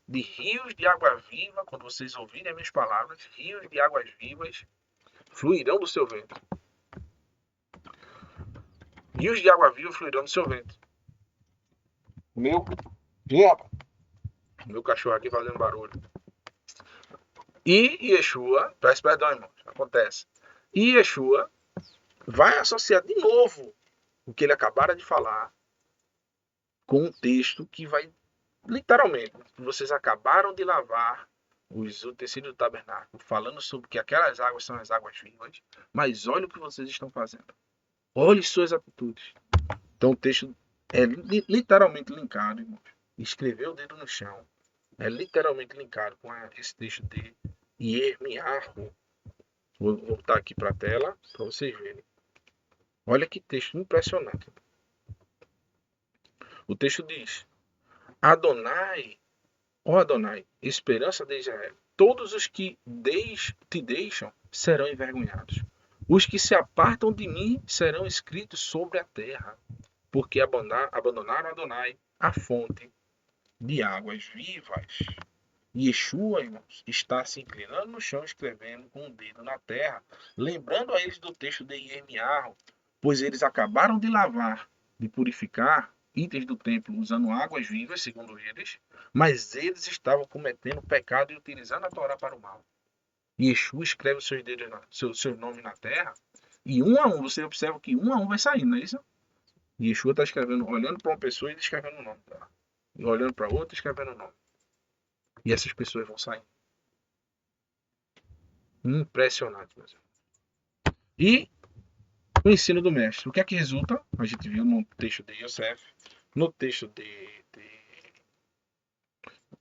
de rios de água viva, quando vocês ouvirem as minhas palavras, rios de águas vivas fluirão do seu ventre. Rios de água viva fluirão do seu ventre. Meu, meu cachorro aqui fazendo barulho. E Yeshua, peço perdão, irmãos, acontece. E Yeshua vai associar de novo o que ele acabara de falar com um texto que vai, literalmente, vocês acabaram de lavar os utensílios do tabernáculo, falando sobre que aquelas águas são as águas vivas, mas olha o que vocês estão fazendo. Olhe suas atitudes. Então o texto é literalmente linkado, irmãos. Escreveu o dedo no chão. É literalmente linkado com esse texto de Yermiarro. Vou voltar aqui para a tela para vocês verem. Olha que texto impressionante. O texto diz: Adonai, ó Adonai, esperança de Israel, todos os que te deixam serão envergonhados. Os que se apartam de mim serão escritos sobre a terra, porque abandonaram Adonai, a fonte de águas vivas. Yeshua, irmãos, está se inclinando no chão, escrevendo com o dedo na terra, lembrando a eles do texto de Yermiarro, pois eles acabaram de lavar, de purificar itens do templo usando águas vivas, segundo eles, mas eles estavam cometendo pecado e utilizando a Torá para o mal. Yeshua escreve seus nomes na terra, e um a um, você observa que um a um vai saindo, não é isso? Yeshua está escrevendo, olhando para uma pessoa e escrevendo o nome dela. E olhando para outra e escrevendo o nome. E essas pessoas vão sair. Impressionante, meus irmãos. E o ensino do mestre. O que é que resulta? A gente viu no texto de Yosef, no texto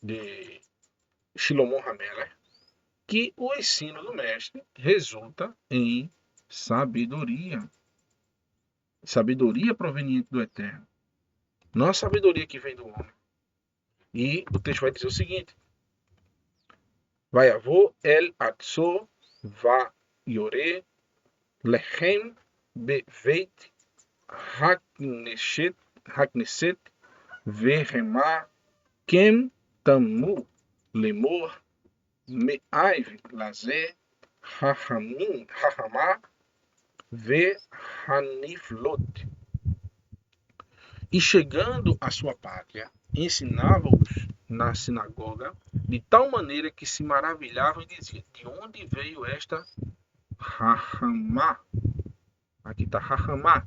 de Shlomo Hamelech, que o ensino do mestre resulta em sabedoria. Sabedoria proveniente do Eterno. Não a sabedoria que vem do homem. E o texto vai dizer o seguinte: Vayavô el atzor va yore lechem beveit hakneset vehema kem tamu lemor me'aiv lazer hahama vehaniflot. E chegando à sua pátria, ensinava-os na sinagoga, de tal maneira que se maravilhavam e diziam: de onde veio esta Rahamá? Aqui está Rahamá.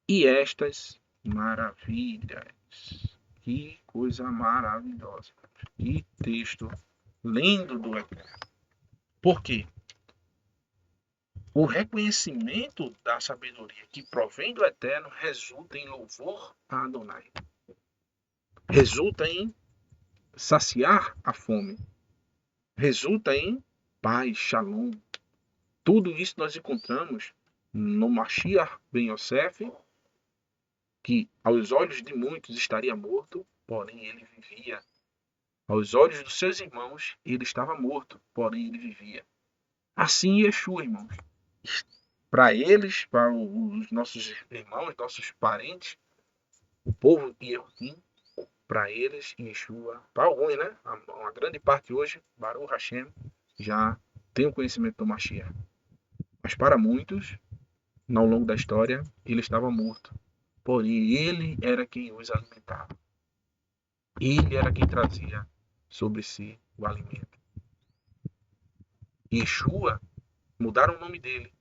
E estas maravilhas. Que coisa maravilhosa. Que texto lindo do Eterno. Por quê? O reconhecimento da sabedoria que provém do Eterno resulta em louvor a Adonai. Resulta em saciar a fome. Resulta em paz, shalom. Tudo isso nós encontramos no Mashiach ben Yosef, que aos olhos de muitos estaria morto, porém ele vivia. Aos olhos dos seus irmãos, ele estava morto, porém ele vivia. Assim Yeshua, irmãos. Para eles, para os nossos irmãos, nossos parentes, o povo Yehudim, para eles, Yeshua, para alguns, né? Uma grande parte hoje, Baruch Hashem, já tem o conhecimento do Mashiach. Mas para muitos, ao longo da história, ele estava morto. Porém, ele era quem os alimentava. Ele era quem trazia sobre si o alimento. Yeshua, mudaram o nome dele,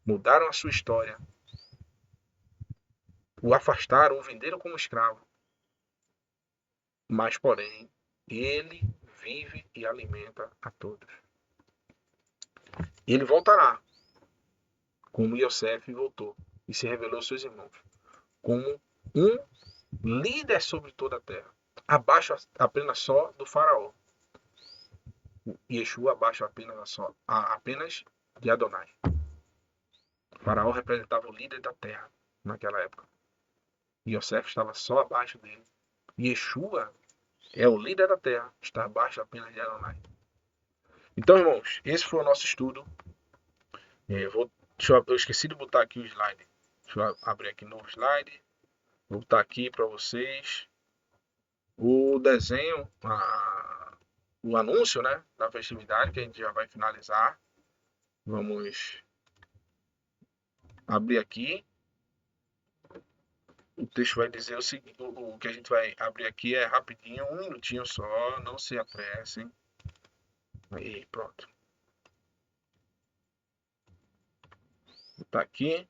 mudaram a sua história, o afastaram, o venderam como escravo. Mas, porém, ele vive e alimenta a todos. Ele voltará, como Yosef voltou, e se revelou aos seus irmãos, como um líder sobre toda a terra, abaixo apenas só do faraó. Yeshua abaixo apenas de Adonai. O faraó representava o líder da terra naquela época. Yosef estava só abaixo dele. Yeshua é o líder da terra, está abaixo apenas de Adonai. Então, irmãos, esse foi o nosso estudo. Eu esqueci de botar aqui o slide. Deixa eu abrir aqui novo slide. Vou botar aqui para vocês o desenho, o anúncio, né, da festividade, que a gente já vai finalizar. Vamos abrir aqui. O texto vai dizer o seguinte, o que a gente vai abrir aqui é rapidinho, 1 minutinho só, não se apressem. Aí, pronto. Tá aqui.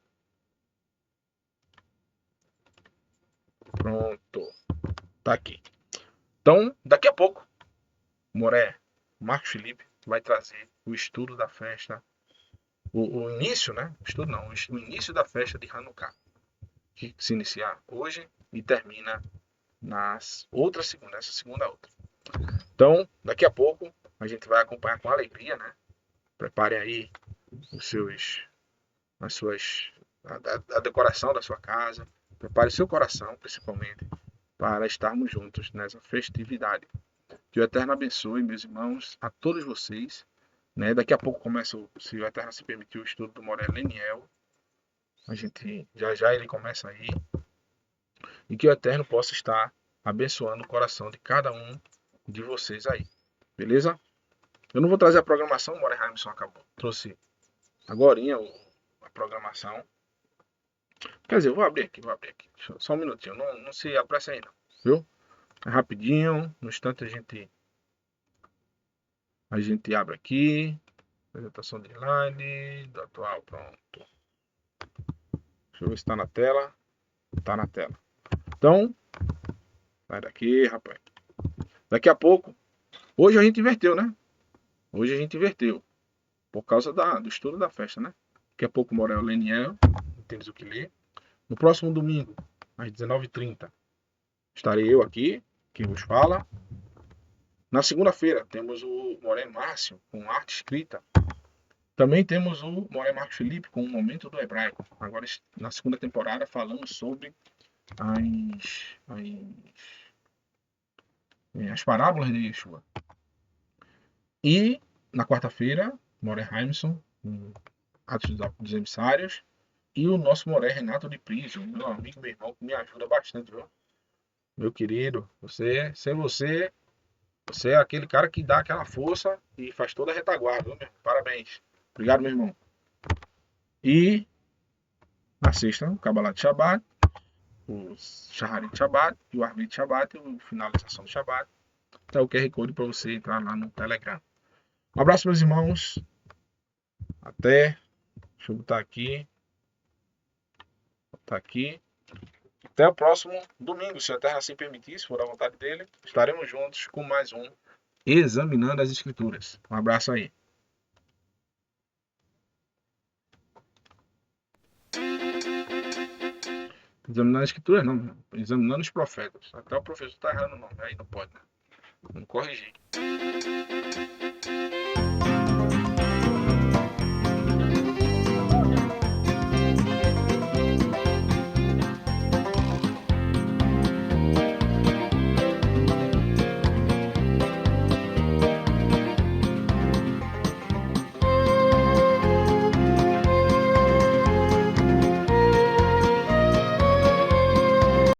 Pronto. Tá aqui. Então, daqui a pouco, Moré, Marcos Felipe vai trazer o estudo da festa, o início, né? O estudo não, o início da festa de Hanukkah, que se inicia hoje e termina nas outras segunda, essa segunda outra. Então, daqui a pouco a gente vai acompanhar com alegria, né? Preparem aí a decoração da sua casa, prepare seu coração, principalmente, para estarmos juntos nessa festividade. Que o Eterno abençoe, meus irmãos, a todos vocês. Né? Daqui a pouco começa, se o Eterno se permitir, o estudo do Moré Leniel. A gente já ele começa aí. E que o Eterno possa estar abençoando o coração de cada um de vocês aí. Beleza? Eu não vou trazer a programação, o Moré Hamilton acabou. Trouxe agorinha a programação. Quer dizer, eu vou abrir aqui. Só um minutinho, não se apressa aí não, viu? É rapidinho, no instante a gente abre aqui. Apresentação de slide, do atual, pronto. Deixa eu ver se tá na tela. Tá na tela. Então, sai daqui, rapaz. Daqui a pouco, hoje a gente inverteu, né? Hoje a gente inverteu. Por causa do estudo da festa, né? Daqui a pouco Morel Leniel, não temos o que ler. No próximo domingo, às 19h30, estarei eu aqui, que vos fala. Na segunda-feira, temos o Moré Márcio, com arte escrita. Também temos o Moré Marcos Felipe, com o Momento do Hebraico. Agora, na segunda temporada, falamos sobre as parábolas de Yeshua. E, na quarta-feira, Moré Heimson, Atos dos Emissários. E o nosso Moré Renato de Prisio, meu amigo, meu irmão, que me ajuda bastante, viu? Meu querido, você é aquele cara que dá aquela força e faz toda a retaguarda, viu, meu? Parabéns. Obrigado, meu irmão. E na sexta, o Kabbalah de Shabbat, o Shaharit Shabbat e o Arbit Shabbat, e a finalização do Shabbat. Tá o QR Code para você entrar lá no Telegram. Um abraço, meus irmãos. Até. Deixa eu botar aqui. Tá aqui. Até o próximo domingo, se a Terra assim permitir, se for a vontade dele. Estaremos juntos com mais um Examinando as Escrituras. Um abraço aí. Examinando as Escrituras, não. Examinando os profetas. Até o professor tá errando o nome. Aí não pode, né? Vamos corrigir.